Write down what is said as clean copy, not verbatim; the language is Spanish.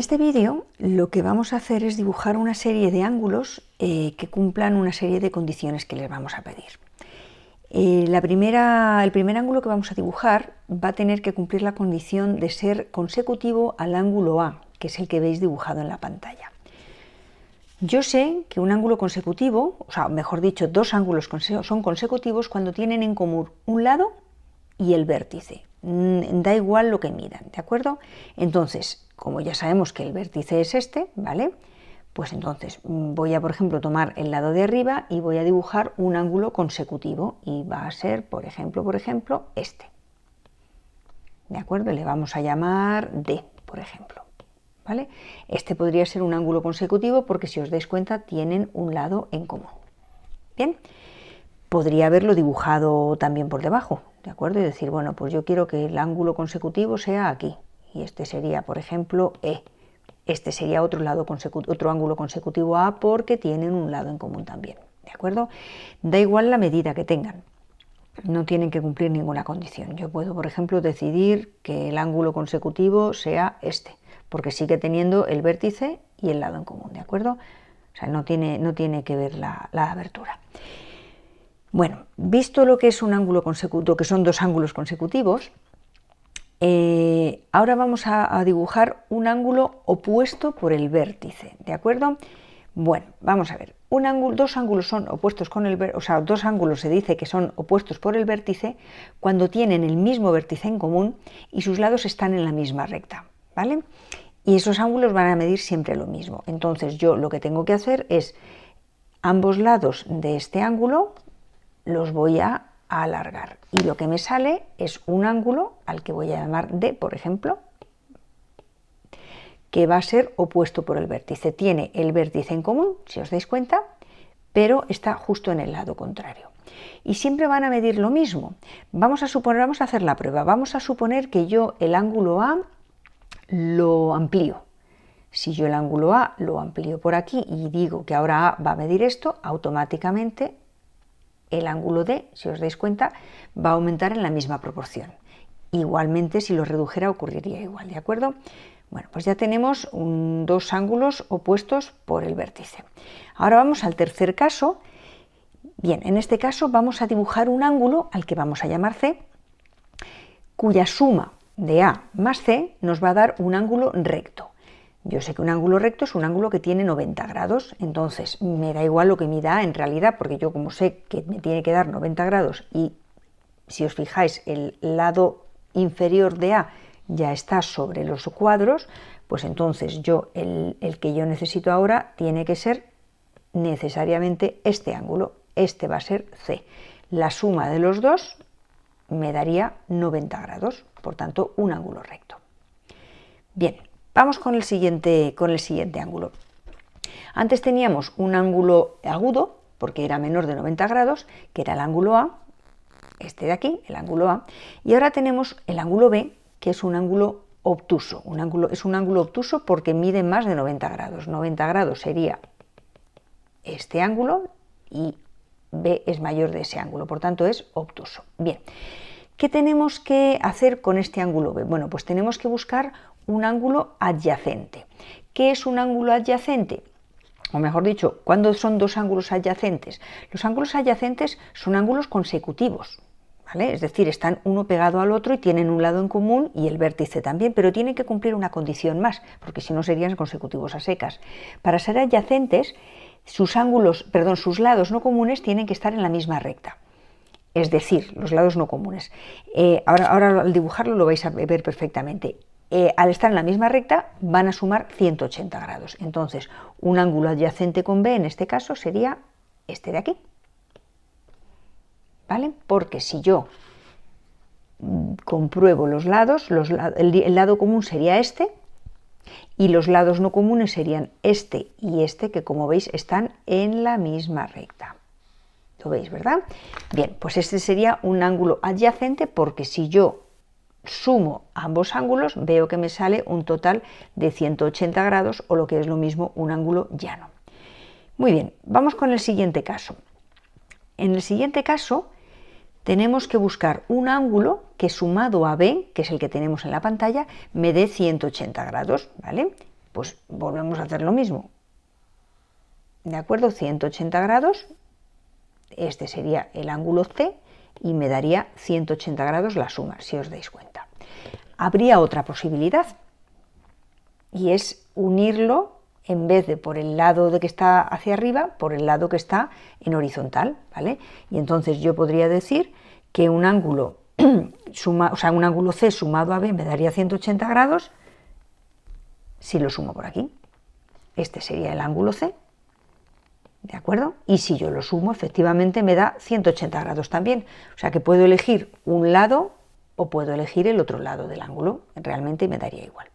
En este vídeo lo que vamos a hacer es dibujar una serie de ángulos que cumplan una serie de condiciones que les vamos a pedir. El primer ángulo que vamos a dibujar va a tener que cumplir la condición de ser consecutivo al ángulo A, que es el que veis dibujado en la pantalla. Yo sé que un ángulo consecutivo, o sea, mejor dicho, dos ángulos son consecutivos cuando tienen en común un lado y el vértice. Da igual lo que midan, ¿de acuerdo? Entonces, como ya sabemos que el vértice es este, ¿vale? Pues entonces voy a, por ejemplo, tomar el lado de arriba y voy a dibujar un ángulo consecutivo y va a ser, por ejemplo, este. ¿De acuerdo? Le vamos a llamar D, por ejemplo. ¿Vale? Este podría ser un ángulo consecutivo porque, si os dais cuenta, tienen un lado en común. Bien, podría haberlo dibujado también por debajo, ¿de acuerdo? Y decir, bueno, pues yo quiero que el ángulo consecutivo sea aquí, y este sería, por ejemplo, E. Este sería otro ángulo consecutivo a porque tienen un lado en común también, ¿de acuerdo? Da igual la medida que tengan, no tienen que cumplir ninguna condición. Yo puedo, por ejemplo, decidir que el ángulo consecutivo sea este, porque sigue teniendo el vértice y el lado en común, ¿de acuerdo? O sea, no tiene que ver la abertura. Bueno, visto lo que es un ángulo consecutivo, que son dos ángulos consecutivos, ahora vamos a dibujar un ángulo opuesto por el vértice, ¿de acuerdo? Bueno, vamos a ver. Dos ángulos son opuestos con el vértice, o sea, dos ángulos se dice que son opuestos por el vértice cuando tienen el mismo vértice en común y sus lados están en la misma recta, ¿vale? Y esos ángulos van a medir siempre lo mismo. Entonces yo lo que tengo que hacer es ambos lados de este ángulo los voy a alargar y lo que me sale es un ángulo al que voy a llamar D, por ejemplo, que va a ser opuesto por el vértice. Tiene el vértice en común, si os dais cuenta, pero está justo en el lado contrario. Y siempre van a medir lo mismo. Vamos a hacer la prueba. Vamos a suponer que yo el ángulo A lo amplío. Si yo el ángulo A lo amplío por aquí y digo que ahora A va a medir esto, automáticamente el ángulo D, si os dais cuenta, va a aumentar en la misma proporción. Igualmente, si lo redujera, ocurriría igual, ¿de acuerdo? Bueno, pues ya tenemos dos ángulos opuestos por el vértice. Ahora vamos al tercer caso. Bien, en este caso vamos a dibujar un ángulo al que vamos a llamar C, cuya suma de A más C nos va a dar un ángulo recto. Yo sé que un ángulo recto es un ángulo que tiene 90 grados, entonces me da igual lo que mida A en realidad, porque yo como sé que me tiene que dar 90 grados y, si os fijáis, el lado inferior de A ya está sobre los cuadros, pues entonces el que yo necesito ahora tiene que ser necesariamente este ángulo. Este va a ser C. La suma de los dos me daría 90 grados, por tanto un ángulo recto. Bien, vamos con el siguiente ángulo. Antes teníamos un ángulo agudo, porque era menor de 90 grados, que era el ángulo A, este de aquí, el ángulo A, y ahora tenemos el ángulo B, que es un ángulo obtuso. Es un ángulo obtuso porque mide más de 90 grados. 90 grados sería este ángulo y B es mayor de ese ángulo, por tanto es obtuso. Bien, ¿qué tenemos que hacer con este ángulo B? Bueno, pues tenemos que buscar un ángulo adyacente. ¿Qué es un ángulo adyacente? O mejor dicho, ¿cuándo son dos ángulos adyacentes? Los ángulos adyacentes son ángulos consecutivos, ¿vale? Es decir, están uno pegado al otro y tienen un lado en común y el vértice también, pero tienen que cumplir una condición más, porque si no serían consecutivos a secas. Para ser adyacentes, sus lados no comunes tienen que estar en la misma recta. Es decir, los lados no comunes. Ahora al dibujarlo lo vais a ver perfectamente. Al estar en la misma recta van a sumar 180 grados. Entonces, un ángulo adyacente con B en este caso sería este de aquí. ¿Vale? Porque si yo compruebo los lados, el lado común sería este y los lados no comunes serían este y este, que como veis están en la misma recta. ¿Lo veis, verdad? Bien, pues este sería un ángulo adyacente porque si yo sumo ambos ángulos veo que me sale un total de 180 grados o lo que es lo mismo un ángulo llano. Muy bien, vamos con el siguiente caso. En el siguiente caso tenemos que buscar un ángulo que sumado a B, que es el que tenemos en la pantalla, me dé 180 grados, ¿vale? Pues volvemos a hacer lo mismo. ¿De acuerdo? 180 grados, este sería el ángulo C y me daría 180 grados la suma, si os dais cuenta. Habría otra posibilidad y es unirlo, en vez de por el lado de que está hacia arriba, por el lado que está en horizontal, ¿vale? Y entonces yo podría decir que un ángulo un ángulo C sumado a B me daría 180 grados si lo sumo por aquí. Este sería el ángulo C, ¿de acuerdo? Y si yo lo sumo, efectivamente me da 180 grados también. O sea que puedo elegir un lado o puedo elegir el otro lado del ángulo. Realmente me daría igual.